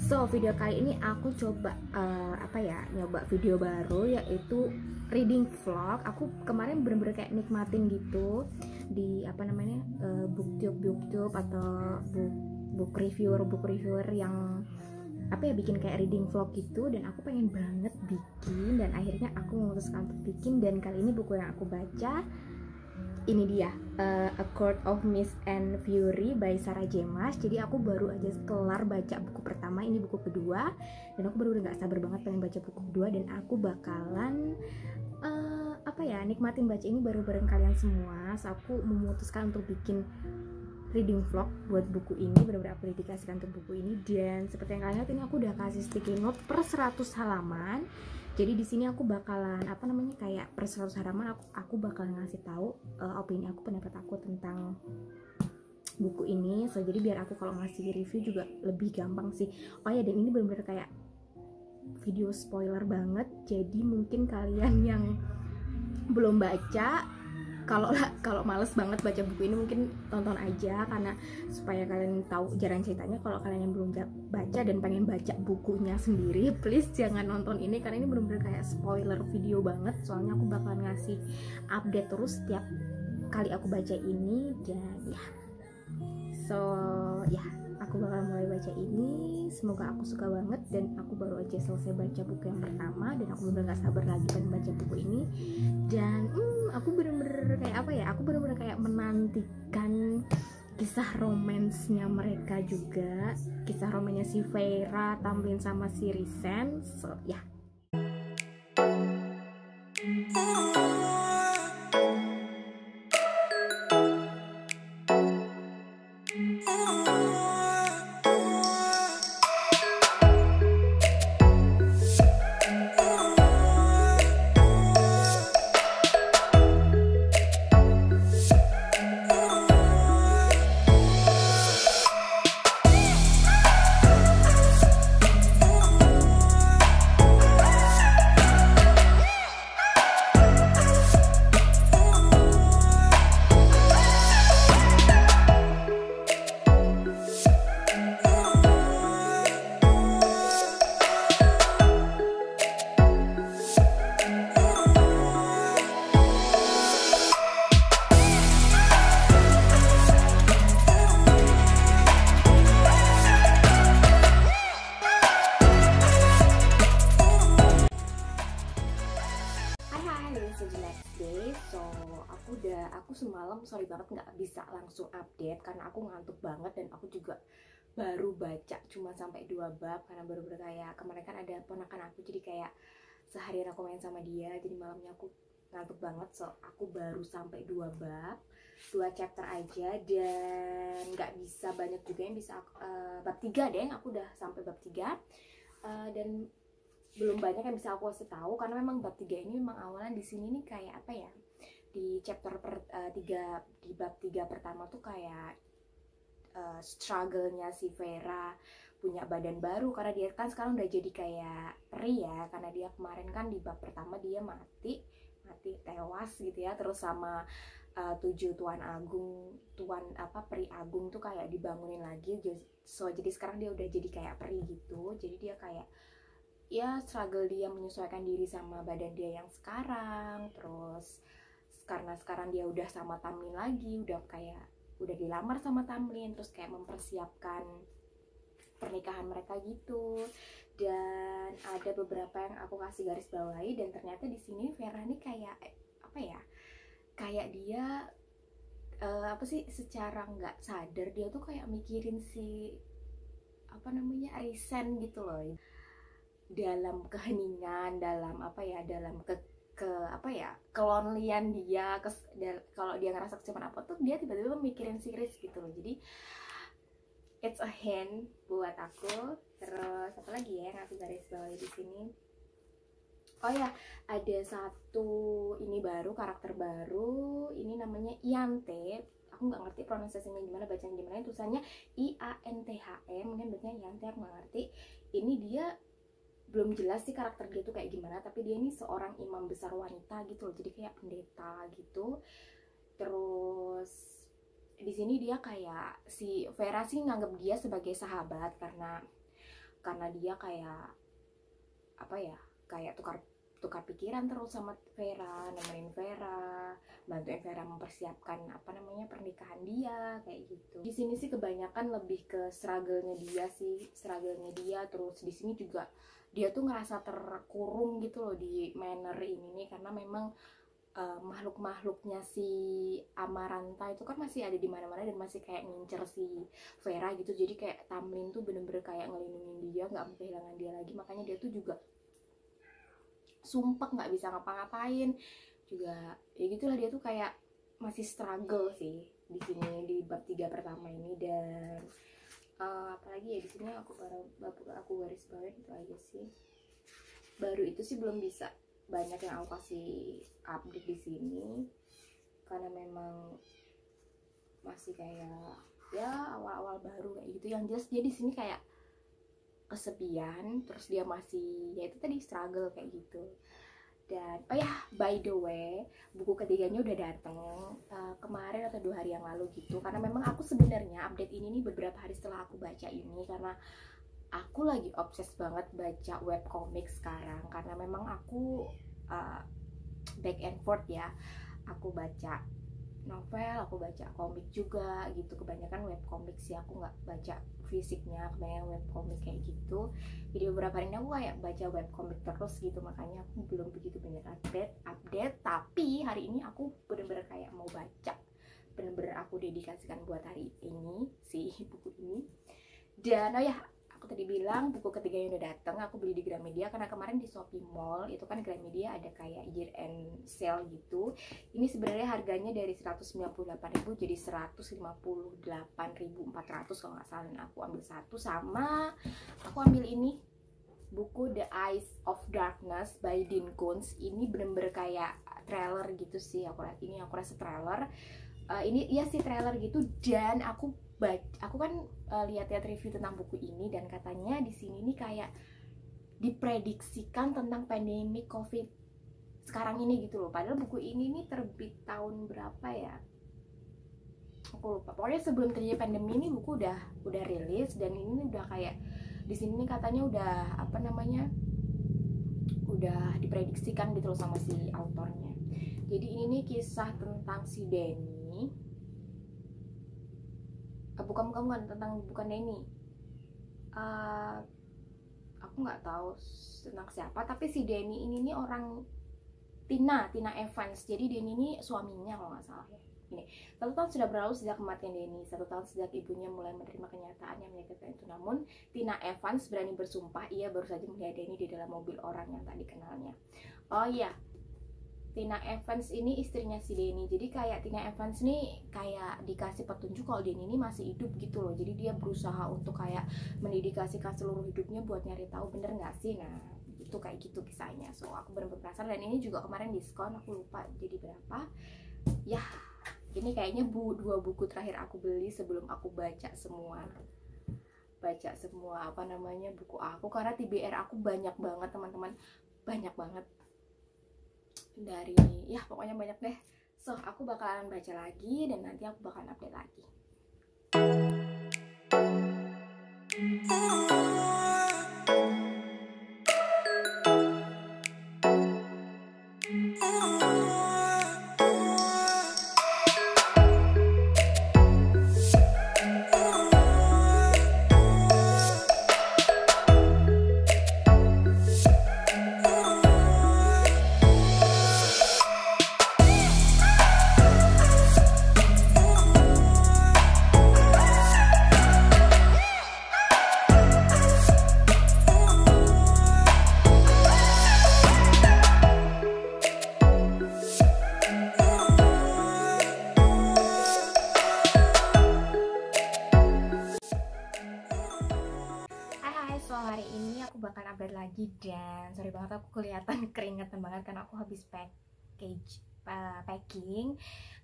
So video kali ini aku coba nyoba video baru, yaitu reading vlog. Aku kemarin bener-bener kayak nikmatin gitu di booktube atau book reviewer yang bikin kayak reading vlog gitu, dan aku pengen banget bikin, dan akhirnya aku memutuskan untuk bikin. Dan kali ini buku yang aku baca ini dia, A Court of Mist and Fury by Sarah J. Maas. Jadi aku baru aja kelar baca buku pertama, ini buku kedua, dan aku baru gak sabar banget pengen baca buku kedua, dan aku bakalan nikmatin baca ini bareng kalian semua. So aku memutuskan untuk bikin reading vlog buat buku ini, benar-benar aku dedikasikan untuk buku ini. Dan seperti yang kalian lihat, ini aku udah kasih sticky note per 100 halaman. Jadi di sini aku bakalan kayak per 100 halaman aku bakalan ngasih tahu opini aku, pendapat aku tentang buku ini. So jadi biar aku kalau ngasih review juga lebih gampang sih. Oh ya, dan ini benar-benar kayak video spoiler banget. Jadi mungkin kalian yang belum baca, kalau males banget baca buku ini, mungkin tonton aja, karena supaya kalian tahu jalan ceritanya. Kalau kalian yang belum baca dan pengen baca bukunya sendiri, please jangan nonton ini, karena ini bener-bener kayak spoiler video banget. Soalnya aku bakalan ngasih update terus setiap kali aku baca ini. Dan aku bakal mulai baca ini. Semoga aku suka banget, dan aku baru aja selesai baca buku yang pertama, dan aku bener gak sabar lagi pengen baca buku ini. Dan aku bener-bener kayak menantikan kisah romansnya mereka juga, kisah romansnya si Feyre, Tamlin sama si Rhysand. So ya. Aku semalam sorry banget nggak bisa langsung update karena aku ngantuk banget, dan aku juga baru baca cuma sampai 2 bab, karena baru kayak kemarin kan ada ponakan aku, jadi kayak seharian aku main sama dia, jadi malamnya aku ngantuk banget. So aku baru sampai 2 bab, 2 chapter aja, dan nggak bisa banyak juga yang bisa bab 3 deh, aku udah sampai bab 3, dan belum banyak yang bisa aku kasih tahu, karena memang bab 3 ini memang awalnya di sini nih kayak di chapter 3, di bab 3 pertama tuh kayak struggle-nya si Feyre punya badan baru, karena dia kan sekarang udah jadi kayak peri ya, karena dia kemarin kan di bab pertama dia mati tewas gitu ya, terus sama 7 peri agung tuh kayak dibangunin lagi. So jadi sekarang dia udah jadi kayak peri gitu, jadi dia kayak ya struggle dia menyesuaikan diri sama badan dia yang sekarang. Terus karena sekarang dia udah sama Tamlin lagi, udah dilamar sama Tamlin, terus kayak mempersiapkan pernikahan mereka gitu. Dan ada beberapa yang aku kasih garis bawahi, dan ternyata di sini Feyre nih kayak dia secara nggak sadar dia tuh kayak mikirin si Rhysand gitu loh, dalam keheningan, dalam kelonlian dia, kalau dia ngerasa keceman tuh dia tiba-tiba mikirin si Rhys gitu loh. Jadi it's a hint buat aku. Terus apa lagi ya yang aku garis bawahi di sini? Oh ya, ada satu karakter baru, ini namanya Ianthe. Aku nggak ngerti pronunciasinya gimana, bacanya gimana, tulisannya IANTHE, mungkin bacanya Ianthe, aku nggak ngerti. Ini dia belum jelas sih karakter dia tuh kayak gimana, tapi dia ini seorang imam besar wanita gitu loh, jadi kayak pendeta gitu. Terus di sini dia kayak si Feyre sih nganggap dia sebagai sahabat, karena karena dia kayak apa ya, kayak tukar pikiran terus sama Vera, nemenin Vera, bantuin Vera mempersiapkan apa namanya pernikahan dia kayak gitu. Di sini sih kebanyakan lebih ke struggle-nya dia sih, struggle-nya dia. Terus di sini juga dia tuh ngerasa terkurung gitu loh di Manor ini nih, karena memang makhluk-makhluknya si Amaranta itu kan masih ada di mana-mana dan masih kayak ngincer si Vera gitu. Jadi kayak Tamlin tuh bener-bener kayak ngelindungin dia, nggak mau kehilangan dia lagi. Makanya dia tuh juga sumpah nggak bisa ngapa-ngapain juga, ya gitulah. Dia tuh kayak masih struggle sih di sini di bab 3 pertama ini. Dan apalagi ya di sini aku garis bawain itu aja sih. Baru itu sih belum bisa banyak yang aku kasih update di sini karena memang masih kayak ya awal-awal baru kayak gitu. Yang jelas dia di sini kayak kesepian, terus dia masih ya itu tadi struggle kayak gitu. Dan oh ya, by the way, buku ketiganya udah dateng kemarin atau 2 hari yang lalu gitu. Karena memang aku sebenarnya update ini nih beberapa hari setelah aku baca ini, karena aku lagi obses banget baca webcomic sekarang. Karena memang aku back and forth ya, aku baca novel, aku baca komik juga gitu. Kebanyakan webcomic sih, aku nggak baca fisiknya, kebanyakan webcomic kayak gitu. Jadi beberapa hari ini aku kayak baca webcomic terus gitu, makanya aku belum begitu banyak update. Tapi hari ini aku bener-bener kayak mau baca, bener-bener aku dedikasikan buat hari ini si buku ini. Dan oh ya, aku tadi bilang buku ketiganya udah dateng. Aku beli di Gramedia karena kemarin di Shopee Mall itu kan Gramedia ada kayak year end sale gitu. Ini sebenarnya harganya dari 198.000 jadi 158.400 kalau nggak salah. Dan aku ambil satu, sama aku ambil ini buku The Eyes of Darkness by Dean Koontz. Ini bener-bener kayak trailer gitu sih. Aku rasa trailer. Ini ya sih trailer gitu. Dan aku kan lihat-lihat review tentang buku ini, dan katanya di sini nih kayak diprediksikan tentang pandemi COVID sekarang ini gitu loh. Padahal buku ini nih terbit tahun berapa ya? Aku lupa. Pokoknya sebelum terjadi pandemi ini buku udah rilis, dan ini udah kayak di sini nih katanya udah apa namanya? Udah diprediksikan gitu loh sama si autornya. Jadi ini nih kisah tentang si Danny. Bukan Danny. Aku nggak tahu tentang siapa, tapi si Danny ini nih orang Tina Evans. Jadi Danny ini suaminya kalau nggak salah ya. Ini 1 tahun sudah berlalu sejak kematian Danny, 1 tahun sejak ibunya mulai menerima kenyataan yang menyakitkan itu. Namun Tina Evans berani bersumpah ia baru saja melihat Danny di dalam mobil orang yang tak dikenalnya. Oh iya, Tina Evans ini istrinya si Danny. Jadi kayak Tina Evans nih kayak dikasih petunjuk kalau Danny ini masih hidup gitu loh. Jadi dia berusaha untuk kayak mendedikasikan seluruh hidupnya buat nyari tahu bener nggak sih. Nah itu kayak gitu kisahnya. So aku bener-bener penasaran. Dan ini juga kemarin diskon, aku lupa jadi berapa. Ya ini kayaknya 2 buku terakhir aku beli sebelum aku baca semua apa namanya buku aku. Karena TBR aku banyak banget teman-teman, banyak banget. Dari ya pokoknya banyak deh. So aku bakalan baca lagi dan nanti aku bakalan update lagi. Hari ini aku bakal update lagi, dan sorry banget aku kelihatan keringetan banget karena aku habis packing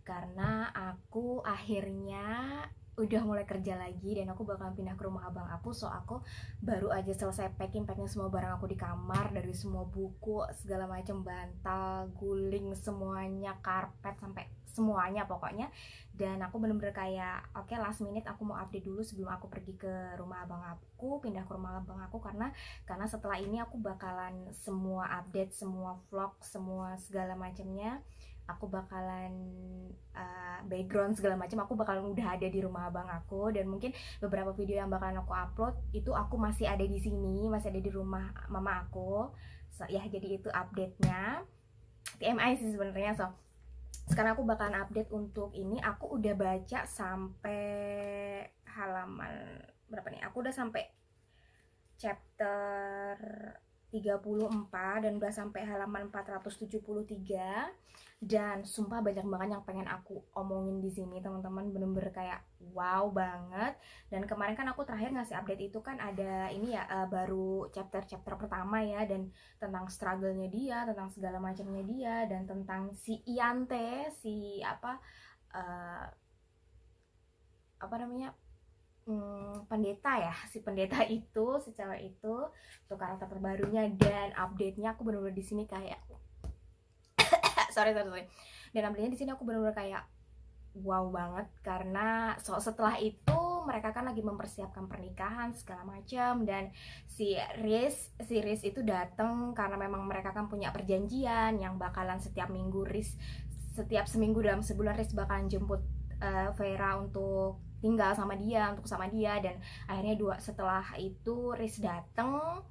karena aku akhirnya udah mulai kerja lagi dan aku bakalan pindah ke rumah abang aku. So aku baru aja selesai packing semua barang aku di kamar, dari semua buku segala macam, bantal, guling, semuanya, karpet, sampai semuanya pokoknya. Dan aku bener-bener kayak oke, last minute aku mau update dulu sebelum aku pergi ke rumah abang aku, pindah ke rumah abang aku, karena setelah ini aku bakalan semua update, semua vlog, semua segala macamnya. Aku bakalan background segala macam, aku bakalan udah ada di rumah abang aku. Dan mungkin beberapa video yang bakalan aku upload itu aku masih ada di sini, masih ada di rumah mama aku. So, ya jadi itu update-nya. TMI sih sebenarnya. So sekarang aku bakalan update untuk ini. Aku udah baca sampai halaman berapa nih? Aku udah sampai chapter 34 dan udah sampai halaman 473. Dan sumpah banyak banget yang pengen aku omongin di sini teman-teman, bener-bener kayak wow banget. Dan kemarin kan aku terakhir ngasih update itu kan ada ini ya, baru chapter pertama ya, dan tentang struggle-nya dia, tentang segala macamnya dia, dan tentang si Iante, si apa namanya, pendeta ya, si pendeta itu, si cewek itu karakter terbarunya. Dan update-nya aku bener-bener di sini kayak sorry. Dan update-nya di sini aku bener-bener kayak wow banget, karena setelah itu mereka kan lagi mempersiapkan pernikahan segala macam. Dan si Riz itu datang karena memang mereka kan punya perjanjian yang bakalan setiap seminggu dalam sebulan Riz bakalan jemput Vera untuk tinggal sama dia, dan akhirnya setelah itu Riz datang.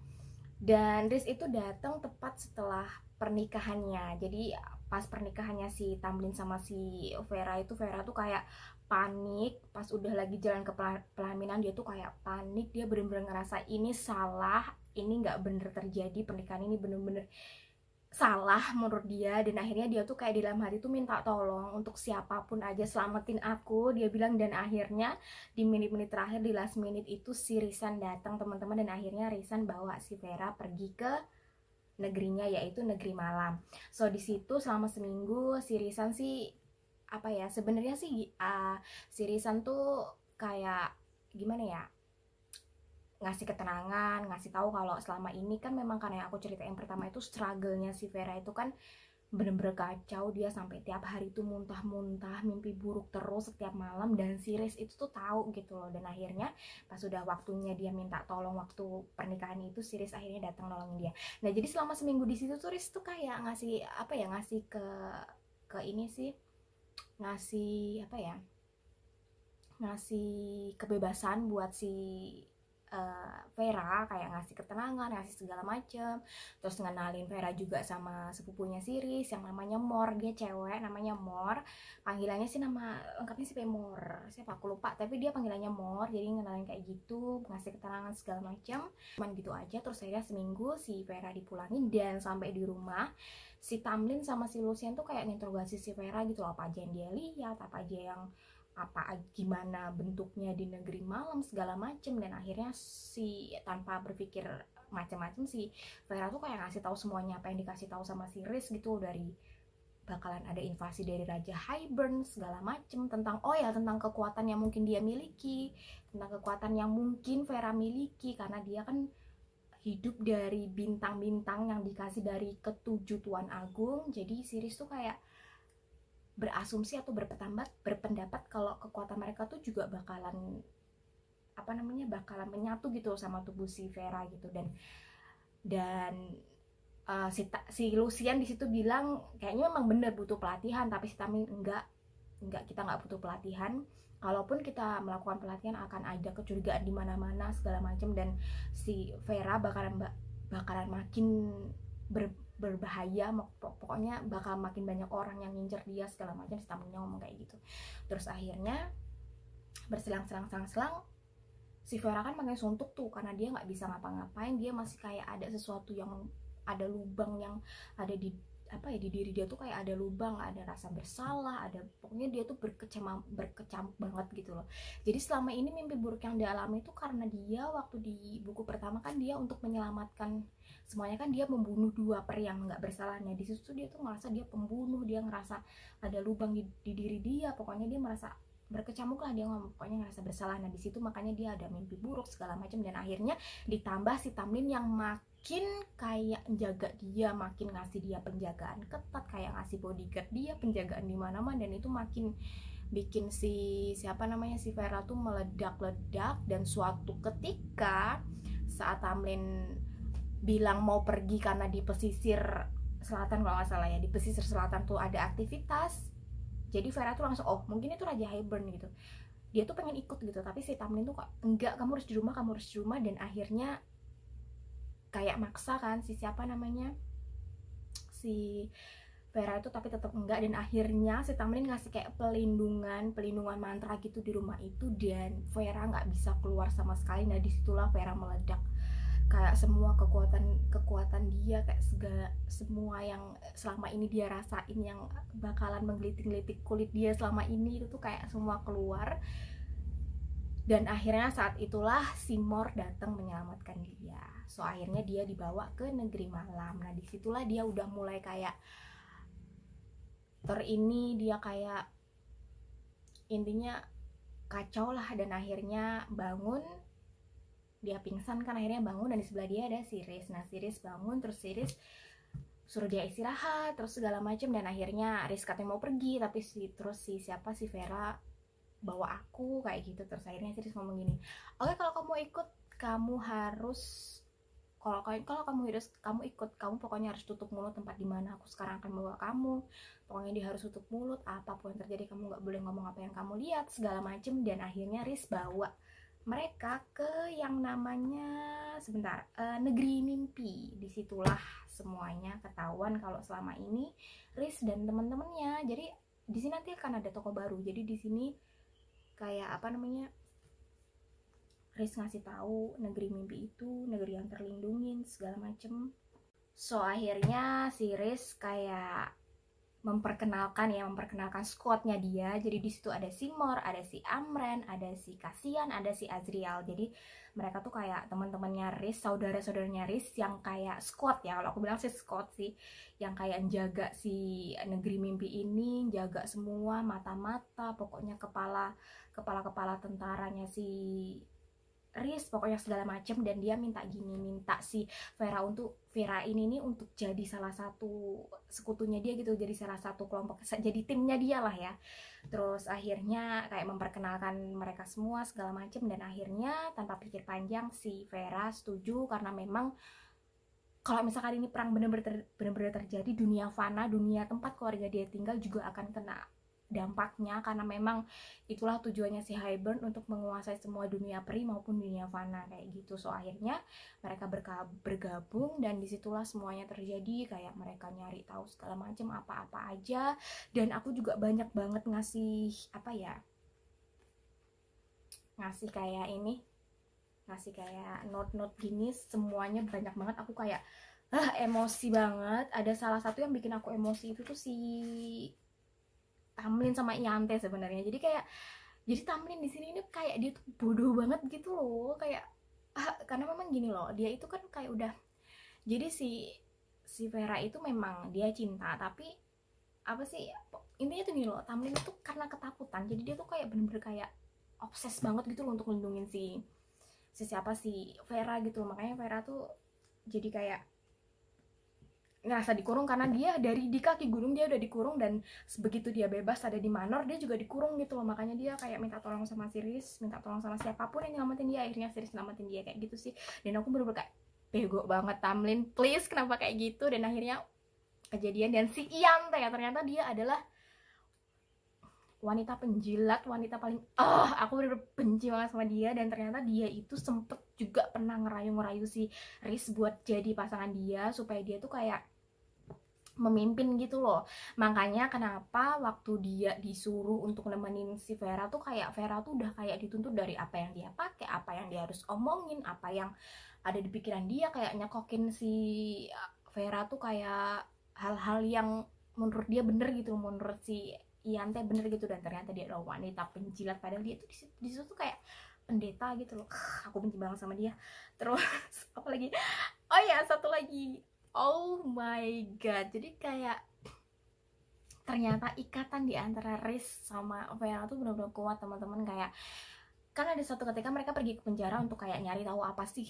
Dan Riz itu datang tepat setelah pernikahannya. Jadi pas pernikahannya si Tamlin sama si Vera tuh kayak panik. Pas udah lagi jalan ke pelaminan dia tuh kayak panik. Dia bener-bener ngerasa ini salah, ini nggak bener terjadi, pernikahan ini bener-bener salah menurut dia. Dan akhirnya dia tuh kayak di dalam hati tuh minta tolong untuk siapapun aja selamatin aku, dia bilang. Dan akhirnya di menit-menit terakhir, di last minute itu si Rizan datang teman-teman, dan akhirnya Rizan bawa si Vera pergi ke negerinya, yaitu negeri malam. So di situ selama seminggu si Rizan sih apa ya, sebenarnya sih si Rizan tuh kayak gimana ya, ngasih ketenangan, ngasih tahu kalau selama ini kan memang karena yang aku ceritain pertama itu struggle-nya si Vera itu kan bener-bener kacau. Dia sampai tiap hari itu muntah-muntah, mimpi buruk terus setiap malam, dan si Riz itu tuh tahu gitu loh. Dan akhirnya pas sudah waktunya dia minta tolong waktu pernikahan itu, si Riz akhirnya datang nolongin dia. Nah jadi selama seminggu di situ tuh Riz tuh kayak ngasih apa ya, ngasih ke ini sih, ngasih apa ya, ngasih kebebasan buat si Vera, kayak ngasih ketenangan, ngasih segala macem. Terus ngenalin Vera juga sama sepupunya Siris yang namanya Mor. Dia cewek namanya Mor, panggilannya sih nama lengkapnya sih Pemor, siapa aku lupa, tapi dia panggilannya Mor. Jadi ngenalin kayak gitu, ngasih ketenangan segala macem, cuman gitu aja. Terus akhirnya seminggu si Vera dipulangin, dan sampai di rumah si Tamlin sama si Lucien tuh kayak nginterogasi si Vera gitu loh, apa aja yang dia lihat, apa aja yang gimana bentuknya di negeri malam segala macem. Dan akhirnya si tanpa berpikir macam-macam si Vera tuh kayak ngasih tahu semuanya apa yang dikasih tahu sama si Riz gitu, dari bakalan ada invasi dari Raja Hybern segala macem, tentang tentang kekuatan yang mungkin dia miliki, tentang kekuatan yang mungkin Vera miliki, karena dia kan hidup dari bintang-bintang yang dikasih dari ketujuh Tuan Agung. Jadi si Riz tuh kayak berasumsi atau berpendapat kalau kekuatan mereka tuh juga bakalan bakalan menyatu gitu sama tubuh si Vera gitu. Dan si Lucien di situ bilang kayaknya memang bener butuh pelatihan, tapi si Tamlin enggak, kita nggak butuh pelatihan. Kalaupun kita melakukan pelatihan akan ada kecurigaan di mana-mana segala macam, dan si Vera bakalan makin berbahaya, pokoknya bakal makin banyak orang yang ngincer dia segala macam. Si Tamlinnya ngomong kayak gitu. Terus akhirnya berselang-selang si Vera kan makin suntuk tuh, karena dia nggak bisa ngapa-ngapain. Dia masih kayak ada sesuatu yang, ada lubang yang ada di di diri dia tuh, kayak ada lubang, ada rasa bersalah, pokoknya dia tuh berkecamuk banget gitu loh. Jadi selama ini mimpi buruk yang dia alami itu karena dia waktu di buku pertama kan dia untuk menyelamatkan semuanya kan dia membunuh dua peri yang nggak bersalahnya. Di situ dia tuh ngerasa dia pembunuh, dia ngerasa ada lubang di diri dia, pokoknya dia merasa berkecamuk lah, dia ngomong pokoknya ngerasa bersalah. Nah di situ makanya dia ada mimpi buruk segala macam, dan akhirnya ditambah si Tamlin yang makin kayak jaga dia, makin ngasih dia penjagaan ketat, kayak ngasih bodyguard dia, penjagaan di mana-mana, dan itu makin bikin si siapa namanya si Vera tuh meledak-ledak. Dan suatu ketika saat Tamlin bilang mau pergi karena di pesisir selatan kalau nggak salah ya, di pesisir selatan tuh ada aktivitas, jadi Vera tuh langsung, oh mungkin itu Raja Hybern gitu, dia tuh pengen ikut gitu, tapi si Tamlin tuh kok enggak, kamu harus di rumah, kamu harus di rumah. Dan akhirnya kayak maksa kan si siapa namanya si Vera itu, tapi tetap enggak. Dan akhirnya si Tamlin ngasih kayak pelindungan mantra gitu di rumah itu, dan Vera nggak bisa keluar sama sekali. Nah disitulah Vera meledak, kayak semua kekuatan dia, kayak segala semua yang selama ini dia rasain, yang bakalan menggelitik-gelitik kulit dia selama ini, itu tuh kayak semua keluar. Dan akhirnya saat itulah si Mor datang menyelamatkan dia. So akhirnya dia dibawa ke negeri malam. Nah disitulah dia udah mulai kayak dia kayak intinya kacau lah. Dan akhirnya bangun, dia pingsan kan, akhirnya bangun, dan di sebelah dia ada Siris. Nah Siris bangun, terus Siris suruh dia istirahat terus segala macam. Dan akhirnya Riz katanya mau pergi, tapi si Vera bawa aku kayak gitu. Terus akhirnya Siris ngomong gini, oke, kalau kamu ikut, kamu harus, kalau kamu ikut, kamu pokoknya harus tutup mulut tempat dimana aku sekarang akan bawa kamu. Pokoknya dia harus tutup mulut, apapun yang terjadi kamu nggak boleh ngomong apa yang kamu lihat segala macam. Dan akhirnya Riz bawa mereka ke yang namanya negeri mimpi. Disitulah semuanya ketahuan kalau selama ini Riz dan teman-temannya. Jadi di sini nanti akan ada toko baru. Jadi di sini kayak apa namanya, Riz ngasih tahu negeri mimpi itu negeri yang terlindungin segala macem. So akhirnya si Riz kayak memperkenalkan squadnya dia. Jadi di situ ada si Mor, ada si Amren, ada si Cassian, ada si Azriel. Jadi mereka tuh kayak teman-temannya Riz, saudara-saudaranya Riz yang kayak squad ya. Kalau aku bilang sih squad sih, yang kayak jaga si negeri mimpi ini, jaga semua mata-mata, pokoknya kepala tentaranya si Riz, pokoknya segala macem. Dan dia minta si Vera ini nih untuk jadi salah satu sekutunya dia gitu, jadi salah satu kelompok, jadi timnya dia lah ya. Terus akhirnya kayak memperkenalkan mereka semua segala macem. Dan akhirnya tanpa pikir panjang si Vera setuju, karena memang kalau misalkan ini perang benar-benar terjadi, dunia fana, dunia tempat keluarga dia tinggal juga akan kena dampaknya, karena memang itulah tujuannya si Hybern, untuk menguasai semua dunia peri maupun dunia fana kayak gitu. So akhirnya mereka bergabung, dan disitulah semuanya terjadi, kayak mereka nyari tahu segala macam apa-apa aja. Dan aku juga banyak banget ngasih kayak note gini, semuanya banyak banget. Aku kayak emosi banget. Ada salah satu yang bikin aku emosi itu tuh si Tamlin sama Iante sebenarnya. Jadi Tamlin di sini ini kayak dia tuh bodoh banget gitu loh, kayak karena memang gini loh, dia itu kan kayak udah, jadi si Vera itu memang dia cinta, tapi apa sih intinya tuh gini loh, Tamlin itu karena ketakutan, jadi dia tuh kayak bener-bener kayak obses banget gitu loh untuk melindungi si Vera gitu loh. Makanya Vera tuh jadi kayak ngerasa dikurung, karena dia di kaki gunung dia udah dikurung, dan begitu dia bebas ada di Manor dia juga dikurung gitu loh. Makanya dia kayak minta tolong sama Siris, minta tolong sama siapapun yang nyelamatin dia. Akhirnya Siris nyelamatin dia kayak gitu sih. Dan aku bener-bener kayak bego banget, Tamlin please kenapa kayak gitu. Dan akhirnya kejadian, dan si Iante ya, ternyata dia adalah wanita penjilat, wanita paling aku bener-bener benci banget sama dia. Dan ternyata dia itu sempet juga pernah ngerayu si Riz buat jadi pasangan dia, supaya dia tuh kayak memimpin gitu loh. Makanya kenapa waktu dia disuruh untuk nemenin si Vera tuh kayak Vera tuh udah kayak dituntut dari apa yang dia pakai, apa yang dia harus omongin, apa yang ada di pikiran dia, kayak nyekokin si Vera tuh kayak hal-hal yang menurut dia bener gitu, menurut si Iante bener gitu. Dan ternyata dia adalah wanita penjilat, padahal dia tuh di situ tuh kayak pendeta gitu loh. Aku benci banget sama dia. Terus apalagi, oh ya satu lagi, oh my god, jadi kayak ternyata ikatan di antara Riz sama Vera tuh benar-benar kuat teman-teman. Kayak kan ada suatu ketika mereka pergi ke penjara untuk kayak nyari tahu apa sih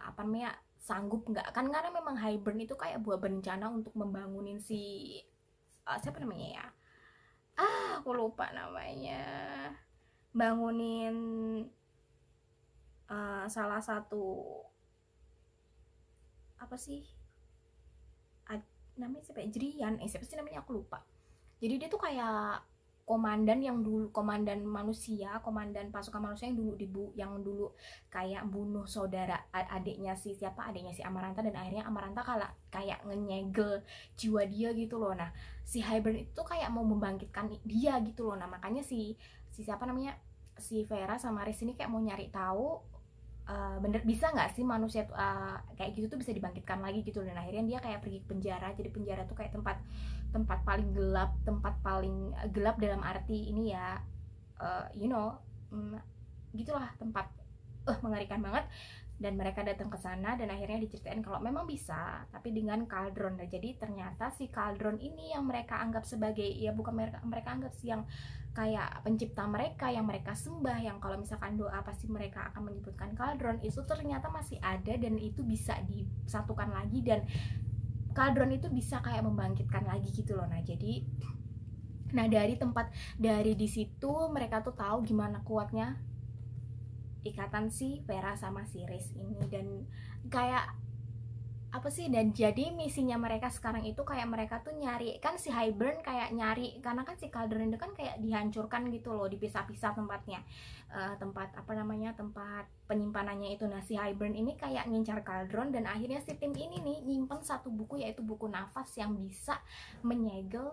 apa namanya, sanggup nggak kan, karena memang Hybern itu kayak buat berencana untuk membangunin si siapa namanya ya, aku lupa namanya, bangunin salah satu apa sih namanya, siapa ya, Jerian, siapa sih namanya, aku lupa. Jadi dia tuh kayak komandan yang dulu, komandan manusia, komandan pasukan manusia yang dulu kayak bunuh saudara adiknya si siapa, adiknya si Amaranta, dan akhirnya Amaranta kayak ngenyegel jiwa dia gitu loh. Nah si Hybern itu kayak mau membangkitkan dia gitu loh. Nah makanya si siapa namanya, si Vera sama Riz ini kayak mau nyari tahu bener bisa nggak sih manusia kayak gitu tuh bisa dibangkitkan lagi gitu. Dan akhirnya dia kayak pergi ke penjara. Jadi penjara tuh kayak tempat paling gelap, tempat paling gelap dalam arti ini ya, gitulah, tempat mengerikan banget. Dan mereka datang ke sana dan akhirnya diceritain kalau memang bisa, tapi dengan kaldron. Nah, jadi ternyata si kaldron ini yang mereka anggap sebagai, ya bukan mereka anggap sih, yang kayak pencipta mereka, yang mereka sembah, yang kalau misalkan doa pasti mereka akan menyebutkan kaldron, itu ternyata masih ada dan itu bisa disatukan lagi, dan kaldron itu bisa kayak membangkitkan lagi gitu loh. Nah jadi dari di situ mereka tuh tahu gimana kuatnya ikatan si Vera sama si Riz ini. Dan kayak apa sih, dan jadi misinya mereka sekarang itu kayak mereka tuh nyari, kan si Hybern kayak nyari, karena kan si kaldron itu kan kayak dihancurkan gitu loh, dipisah-pisah tempatnya, tempat apa namanya, tempat penyimpanannya itu. Nah si Hybern ini kayak ngincar kaldron, dan akhirnya si tim ini nih nyimpen satu buku, yaitu buku nafas yang bisa menyegel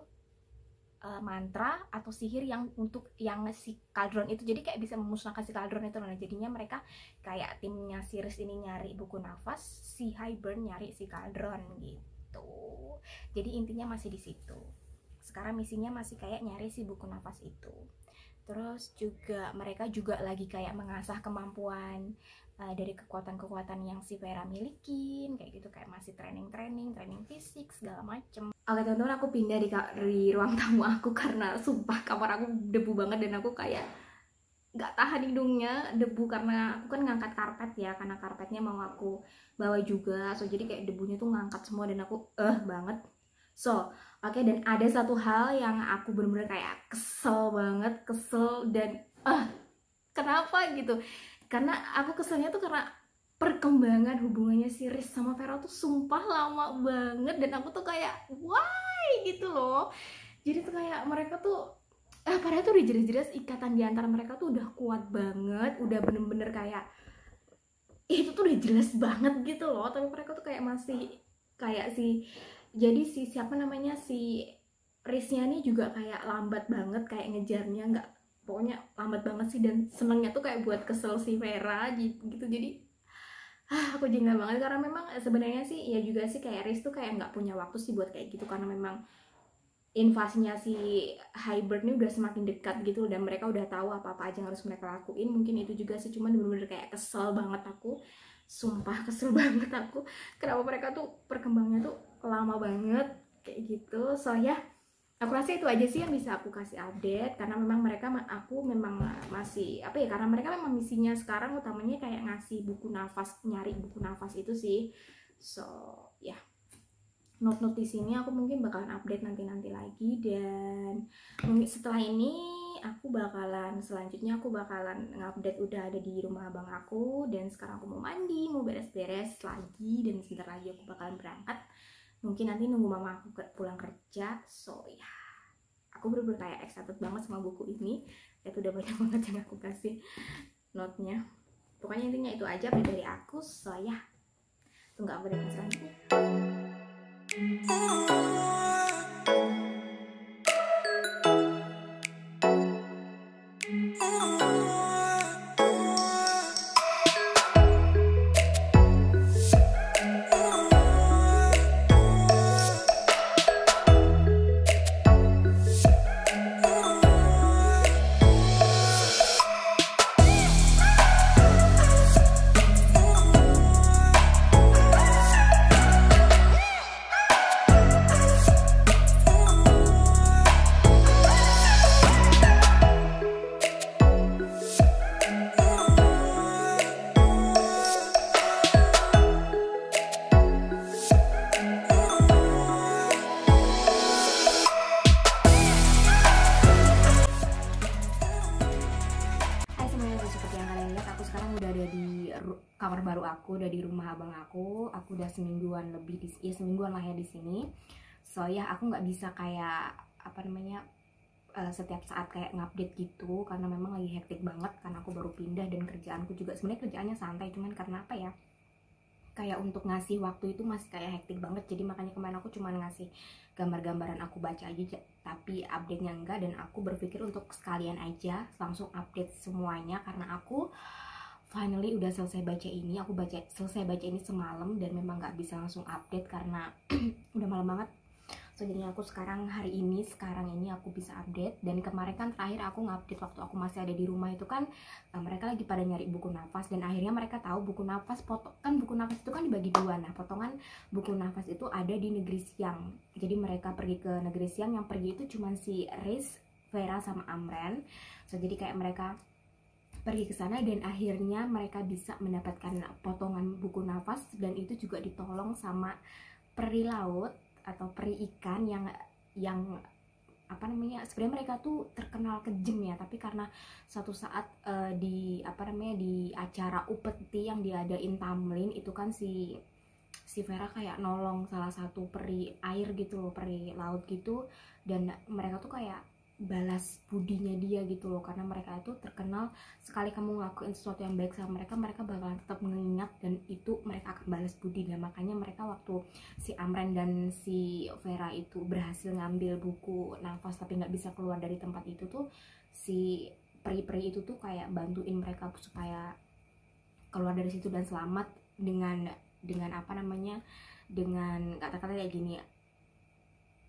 mantra atau sihir yang untuk yang si kaldron itu. Jadi kayak bisa memusnahkan si kaldron itu. Nah jadinya mereka kayak timnya si Riz ini nyari buku nafas, si Hybern nyari si kaldron gitu. Jadi intinya masih di situ. Sekarang misinya masih kayak nyari si buku nafas itu. Terus juga mereka juga lagi kayak mengasah kemampuan dari kekuatan-kekuatan yang si Vera milikin, kayak gitu, kayak masih training fisik segala macem. Oke teman-teman, aku pindah di ruang tamu aku karena sumpah kamar aku debu banget dan aku kayak nggak tahan hidungnya debu, karena aku kan ngangkat karpet ya, karena karpetnya mau aku bawa juga, so jadi kayak debunya tuh ngangkat semua dan aku banget. So oke, dan ada satu hal yang aku bener-bener kayak kesel dan kenapa gitu, karena aku keselnya tuh karena perkembangan hubungannya si Riz sama Vera tuh sumpah lama banget, dan aku tuh kayak why gitu loh. Jadi tuh kayak mereka tuh padahal tuh udah jelas-jelas ikatan di antara mereka tuh udah kuat banget, udah bener-bener kayak itu tuh udah jelas banget gitu loh, tapi mereka tuh kayak masih kayak jadi si siapa namanya, si Riznya nih juga kayak lambat banget kayak ngejarnya, nggak, pokoknya lambat banget sih. Dan senengnya tuh kayak buat kesel si Vera gitu. Jadi aku jengkel banget, karena memang sebenarnya sih ya juga sih kayak Riz tuh kayak nggak punya waktu sih buat kayak gitu, karena memang invasinya si Hybern ini udah semakin dekat gitu, dan mereka udah tahu apa-apa aja yang harus mereka lakuin. Mungkin itu juga sih, cuman bener-bener kayak kesel banget aku, sumpah kesel banget aku kenapa mereka tuh perkembangannya tuh lama banget kayak gitu. So ya, aku rasa itu aja sih yang bisa aku kasih update, karena memang aku memang masih apa ya, karena mereka memang misinya sekarang utamanya kayak ngasih buku nafas, nyari buku nafas itu sih. So ya, note-note di sini aku mungkin bakalan update nanti lagi, dan setelah ini selanjutnya aku bakalan ngupdate udah ada di rumah abang aku, dan sekarang aku mau mandi, mau beres-beres lagi, dan sebentar lagi aku bakalan berangkat. Mungkin nanti nunggu mama aku pulang kerja. So ya, aku bener-bener kayak excited banget sama buku ini. Itu udah banyak banget yang aku kasih note-nya. Pokoknya intinya itu aja dari aku. So ya, tunggu update selanjutnya. udah ada di kamar baru aku, udah di rumah abang aku udah semingguan lebih semingguan lah ya di sini. So ya aku nggak bisa kayak apa namanya setiap saat kayak ngupdate gitu, karena memang lagi hektik banget karena aku baru pindah dan kerjaanku juga sebenarnya kerjaannya santai, cuman karena apa ya, kayak untuk ngasih waktu itu masih kayak hektik banget. Jadi makanya kemarin aku cuma ngasih gambar-gambaran aku baca aja, tapi update-nya enggak. Dan aku berpikir untuk sekalian aja langsung update semuanya, karena aku finally udah selesai baca ini. Aku selesai baca ini semalam dan memang nggak bisa langsung update karena udah malam banget. So jadinya aku sekarang ini aku bisa update. Dan kemarin kan terakhir aku ngupdate waktu aku masih ada di rumah itu kan mereka lagi pada nyari buku nafas, dan akhirnya mereka tahu buku nafas buku nafas itu kan dibagi dua. Nah, potongan buku nafas itu ada di Negeri Siang. Jadi mereka pergi ke Negeri Siang, yang pergi itu cuma si Riz, Vera sama Amren. So jadi kayak mereka pergi ke sana dan akhirnya mereka bisa mendapatkan potongan buku nafas, dan itu juga ditolong sama peri laut atau peri ikan yang apa namanya, sebenarnya mereka tuh terkenal kejem ya, tapi karena suatu saat di acara upeti yang diadain Tamlin itu kan si Vera kayak nolong salah satu peri air gitu loh, peri laut gitu, dan mereka tuh kayak balas budinya dia gitu loh, karena mereka itu terkenal sekali kamu ngelakuin sesuatu yang baik sama mereka, mereka bakalan tetap mengingat dan itu mereka akan balas budi. Dan makanya mereka waktu si Amren dan si Vera itu berhasil ngambil buku nafas tapi nggak bisa keluar dari tempat itu tuh, si peri-peri itu tuh kayak bantuin mereka supaya keluar dari situ dan selamat dengan apa namanya, dengan kata-kata kayak gini,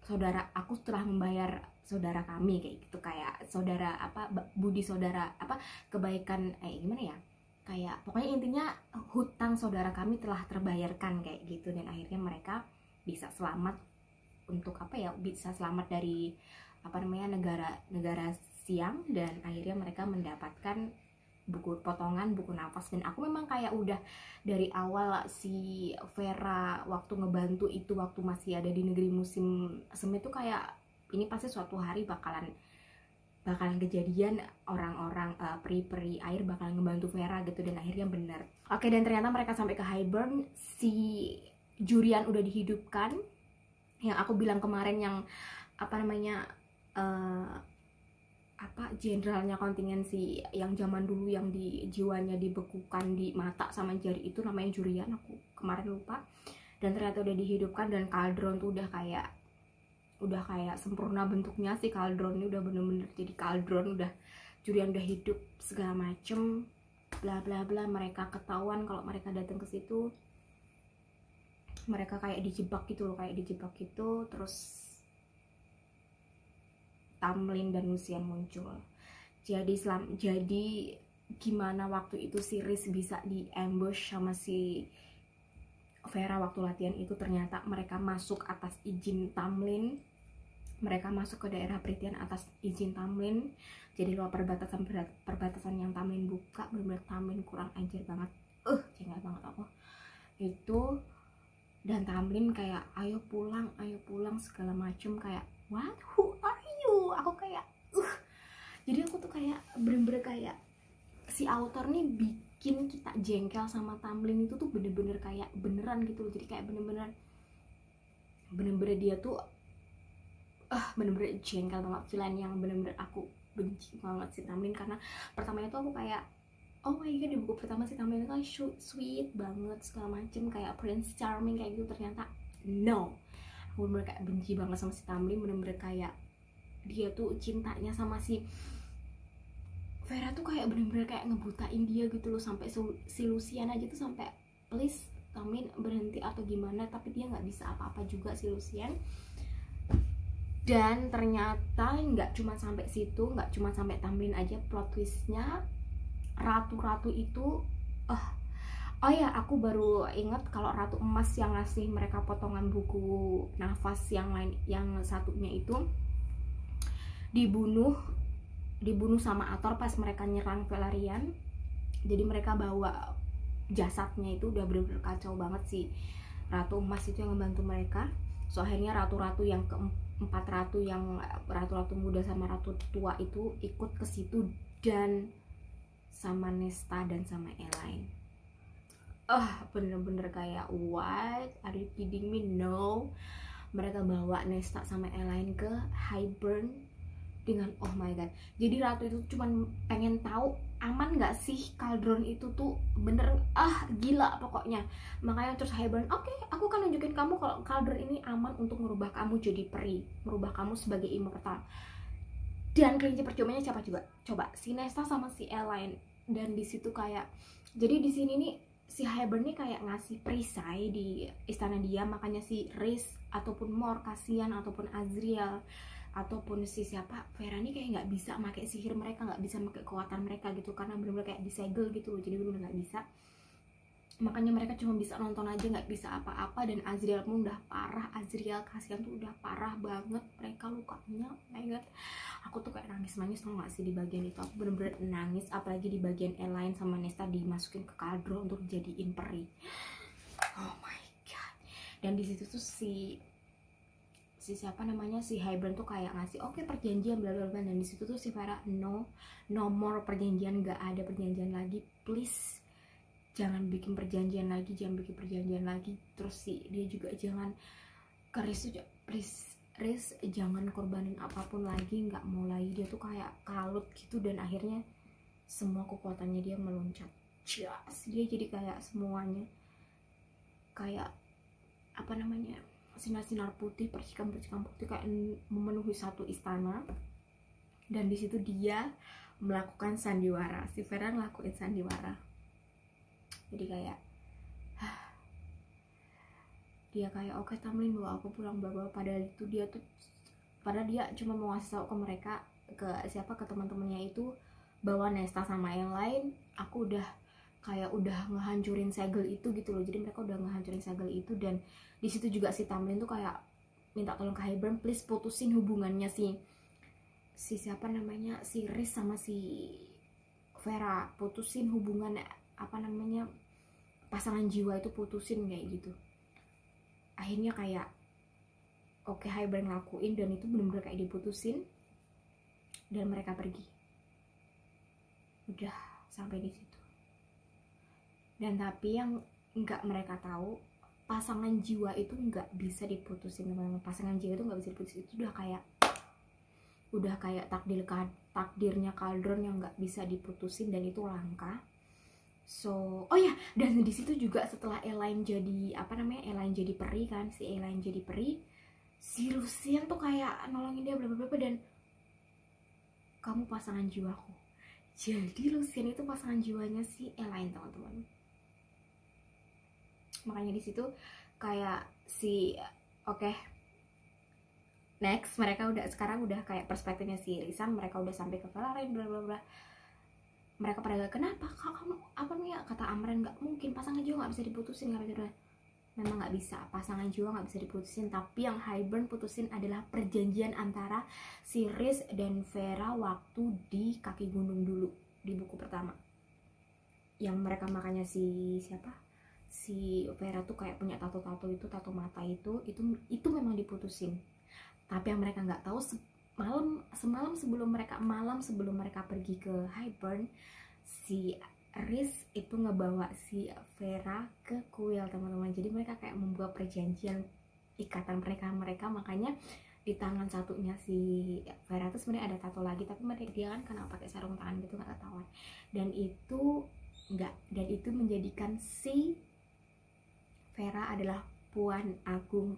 saudara aku telah membayar saudara kami, kayak gitu, kayak saudara apa, budi saudara apa, kebaikan gimana ya, kayak pokoknya intinya hutang saudara kami telah terbayarkan kayak gitu. Dan akhirnya mereka bisa selamat untuk apa ya, bisa selamat dari apa namanya, negara Siang, dan akhirnya mereka mendapatkan potongan buku nafas. Dan aku memang kayak udah dari awal si Vera waktu ngebantu itu, waktu masih ada di negeri musim semi itu kayak ini pasti suatu hari bakalan kejadian, orang-orang peri-peri air bakal ngebantu Vera gitu. Dan akhirnya bener. Oke, dan ternyata mereka sampai ke Hybern, si Jurian udah dihidupkan, yang aku bilang kemarin, yang apa namanya jenderalnya kontingensi yang zaman dulu yang di jiwanya dibekukan di mata sama jari itu, namanya Jurian, aku kemarin lupa. Dan ternyata udah dihidupkan, dan kaldron tuh udah kayak sempurna bentuknya. Si kaldron ini udah bener-bener jadi kaldron, udah Jurian udah hidup segala macem bla bla bla. Mereka ketahuan kalau mereka datang ke situ, mereka kayak dijebak gitu loh, terus Tamlin dan Lucian muncul. Jadi gimana waktu itu si Riz bisa di ambush sama si Vera waktu latihan itu, ternyata mereka masuk atas izin Tamlin. Mereka masuk ke daerah Britian atas izin Tamlin. Jadi luar perbatasan yang Tamlin buka, bener-bener Tamlin kurang ajar banget. Jengkel banget aku. Itu, dan Tamlin kayak ayo pulang segala macem, kayak what, who are you? Aku kayak jadi aku tuh kayak bener-bener kayak si author nih bikin kita jengkel sama Tamlin itu tuh bener-bener kayak beneran gitu loh. Jadi kayak bener-bener dia tuh bener-bener jengkel banget, villain yang bener-bener aku benci banget si Tamlin. Karena pertamanya tuh aku kayak oh my god, di buku pertama si Tamlin itu kan sweet banget segala macem, kayak Prince Charming kayak gitu. Ternyata no, aku bener-bener kayak benci banget sama si Tamlin. Bener-bener kayak dia tuh cintanya sama si Vera tuh kayak bener-bener kayak ngebutain dia gitu loh. Sampai si Lucian aja tuh sampai please Tamlin berhenti atau gimana, tapi dia nggak bisa apa-apa juga si Lucian. Dan ternyata nggak cuma sampai situ, nggak cuma sampai Tamlin aja plot twistnya. Ratu-ratu itu oh ya, aku baru inget kalau Ratu Emas yang ngasih mereka potongan buku nafas yang lain, yang satunya itu dibunuh sama Ator pas mereka nyerang Velaryon. Jadi mereka bawa jasadnya itu, udah bener-bener kacau banget sih. Ratu Emas itu yang membantu mereka. So akhirnya ratu-ratu yang keempat, ratu-ratu muda sama ratu tua itu ikut ke situ, dan sama Nesta dan sama Elaine. Bener-bener kayak what? Are you kidding me? No. Mereka bawa Nesta sama Elaine ke Hybern dengan oh my god. Jadi Ratu itu cuman pengen tahu aman nggak sih Cauldron itu tuh, bener gila pokoknya. Makanya terus Hybern, oke, aku kan nunjukin kamu kalau Cauldron ini aman untuk merubah kamu jadi peri, merubah kamu sebagai immortal. Dan kelinci percobanya siapa juga? Coba si Nesta sama si Elaine. Dan di situ kayak, jadi di sini nih si Hybern nih kayak ngasih perisai di istana dia, makanya si Rhys ataupun Mor kasihan, ataupun Azriel ataupun si siapa Vera nih kayak nggak bisa pakai sihir mereka, nggak bisa pakai kekuatan mereka gitu, karena benar-benar kayak disegel gitu loh, jadi benar-benar nggak bisa. Makanya mereka cuma bisa nonton aja, nggak bisa apa-apa. Dan Azriel pun udah parah, Azriel kasihan tuh udah parah banget mereka lukanya. Oh my god, aku tuh kayak nangis tau gak sih di bagian itu, aku bener-bener nangis. Apalagi di bagian Elaine sama Nesta dimasukin ke Cauldron untuk jadiin peri. Oh my god. Dan di situ tuh si siapa namanya, si Hybern tuh kayak ngasih oke, perjanjian bla bla bla. Dan di situ tuh si Vera no more perjanjian, nggak ada perjanjian lagi, please jangan bikin perjanjian lagi, jangan bikin perjanjian lagi. Terus sih dia juga jangan ke Rhys jangan korbanin apapun lagi, nggak mau lagi. Dia tuh kayak kalut gitu, dan akhirnya semua kekuatannya dia meloncat. Dia jadi kayak semuanya kayak apa namanya, sinar-sinar putih, percikan-percikan putih kayak memenuhi satu istana. Dan di situ dia melakukan sandiwara, si Vera ngelakuin sandiwara. Jadi kayak dia kayak oke, Tamlin bawa aku pulang bawa. Padahal dia cuma mau ngasih tahu ke mereka, ke teman-temannya itu, bahwa Nesta sama yang lain aku udah ngehancurin segel itu gitu loh. Jadi mereka udah ngehancurin segel itu. Dan di situ juga si Tamlin tuh kayak minta tolong ke Hybern, please putusin hubungannya si siapa namanya, si Rhys sama si Vera, putusin hubungan apa namanya, pasangan jiwa itu, putusin kayak gitu. Akhirnya kayak oke, Hybern ngelakuin, dan itu bener-bener kayak diputusin, dan mereka pergi. Udah sampai di situ. Dan tapi yang nggak mereka tahu, pasangan jiwa itu nggak bisa diputusin, teman-teman. Pasangan jiwa itu nggak bisa diputusin. Itu udah kayak takdirnya Cauldron yang nggak bisa diputusin, dan itu langka. So, oh ya, dan di situ juga setelah Elaine jadi Elaine jadi peri kan, si Elaine jadi peri, si Lucien tuh kayak nolongin dia bla bla bla, dan kamu pasangan jiwaku. Jadi Lucien itu pasangan jiwanya si Elaine, teman-teman. Makanya di situ kayak oke, next mereka sekarang udah kayak perspektifnya si Rhys, mereka udah sampai ke Valarian bla bla bla. Mereka pada kenapa kamu apa nih ya, kata Amren, nggak mungkin pasangan jiwa nggak bisa diputusin. Memang nggak bisa, pasangan jiwa nggak bisa diputusin. Tapi yang Hybern putusin adalah perjanjian antara si Rhys dan Vera waktu di kaki gunung dulu, di buku pertama. Yang mereka makanya si Vera tuh kayak punya tato itu, tato mata itu memang diputusin. Tapi yang mereka nggak tahu, semalam sebelum mereka pergi ke Hybern, si Rhys itu ngebawa si Vera ke kuil, teman-teman. Jadi mereka kayak membuat perjanjian, ikatan mereka. Makanya di tangan satunya si Vera itu sebenarnya ada tato lagi, tapi dia kan karena pakai sarung tangan gitu nggak ketahuan. Dan itu menjadikan si Vera adalah Puan Agung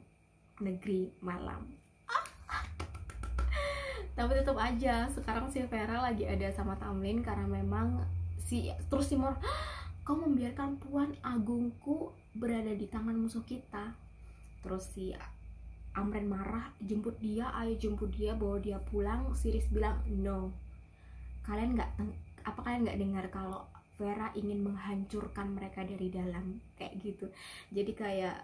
Negeri Malam. Tapi tetap aja sekarang si Vera lagi ada sama Tamlin, karena memang si Mor, kau membiarkan Puan Agungku berada di tangan musuh kita. Terus si Amren marah, jemput dia, bawa dia pulang. Si Rhys bilang no, kalian nggak dengar kalau Vera ingin menghancurkan mereka dari dalam, kayak gitu. Jadi kayak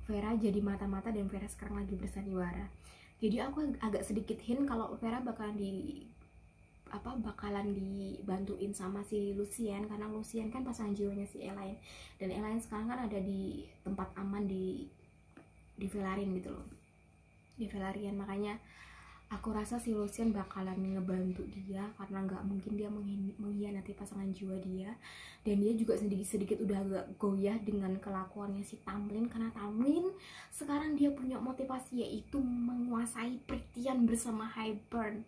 Vera jadi mata-mata, dan Vera sekarang lagi bersandiwara. Jadi aku agak sedikit hint kalau Vera bakalan dibantuin sama si Lucien, karena Lucien kan pasangan jiwanya si Elaine, dan Elaine sekarang kan ada di tempat aman di Velaryon gitu loh, di Velaryon. Makanya Aku rasa si Lucian bakalan ngebantu dia karena nggak mungkin dia mengkhianati pasangan jiwa dia, dan dia juga sedikit-sedikit udah agak goyah dengan kelakuannya si Tamlin, karena Tamlin sekarang dia punya motivasi yaitu menguasai Prythian bersama Hybern.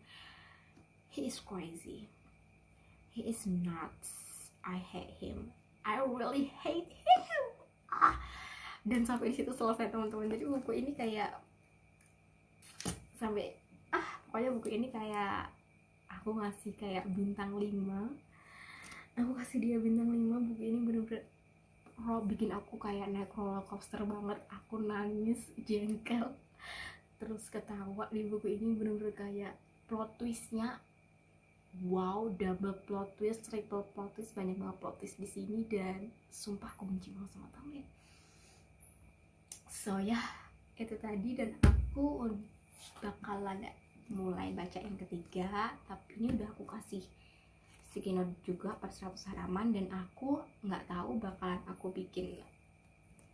He is crazy, he is nuts, I hate him, I really hate him. Dan sampai di situ selesai teman-teman. Jadi buku ini kayak sampai pokoknya buku ini kayak aku ngasih kayak bintang 5. Aku kasih dia bintang 5. Buku ini bener-bener bikin aku kayak naik roller coaster banget. Aku nangis, jengkel, terus ketawa. Di buku ini bener-bener kayak plot twistnya wow, double plot twist, triple plot twist, banyak banget plot twist di sini, dan sumpah aku benci banget sama Tamlin. So ya, itu tadi, dan aku bakalan mulai baca yang ketiga, tapi ini udah aku kasih sticky note juga per 100 halaman, dan aku nggak tahu bakalan aku bikin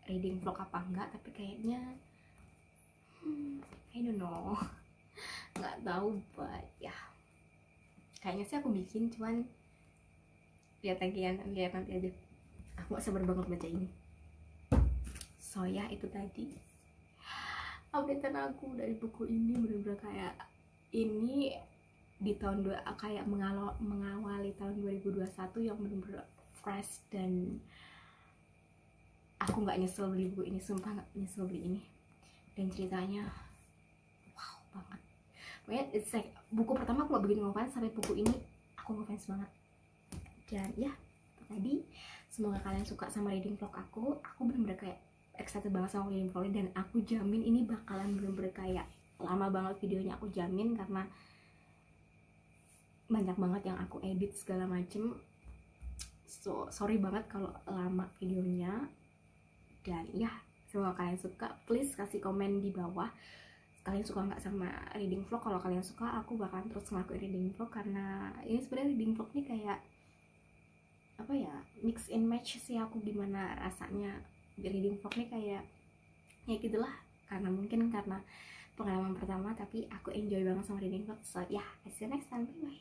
reading vlog apa enggak, tapi kayaknya I don't know, nggak tahu, but ya kayaknya sih aku bikin, cuman lihat nanti aja. Aku gak sabar banget baca ini. So ya, itu tadi updatean aku dari buku ini. Bener-bener kayak ini di tahun kayak mengawali tahun 2021 yang bener-bener fresh, dan aku nggak nyesel beli buku ini, sumpah nggak nyesel beli ini. Dan ceritanya wow banget. Pokoknya it's like buku pertama aku gak begitu ngefans, sampai buku ini aku ngefans banget. Dan ya tadi, semoga kalian suka sama reading vlog aku. Aku bener-bener kayak excited banget sama reading vlog, dan aku jamin ini bakalan bener-bener kayak lama banget videonya, aku jamin, karena banyak banget yang aku edit segala macem. So sorry banget kalau lama videonya. Dan ya, semoga kalian suka. Please kasih komen di bawah kalian suka nggak sama reading vlog. Kalau kalian suka, aku bakalan terus ngelakuin reading vlog, karena ini sebenarnya reading vlog nih kayak apa ya, mix and match sih aku, gimana rasanya reading vlog nih, kayak ya gitulah, karena mungkin karena pengalaman pertama, tapi aku enjoy banget sama reading vlog. So ya, see you next time, bye bye.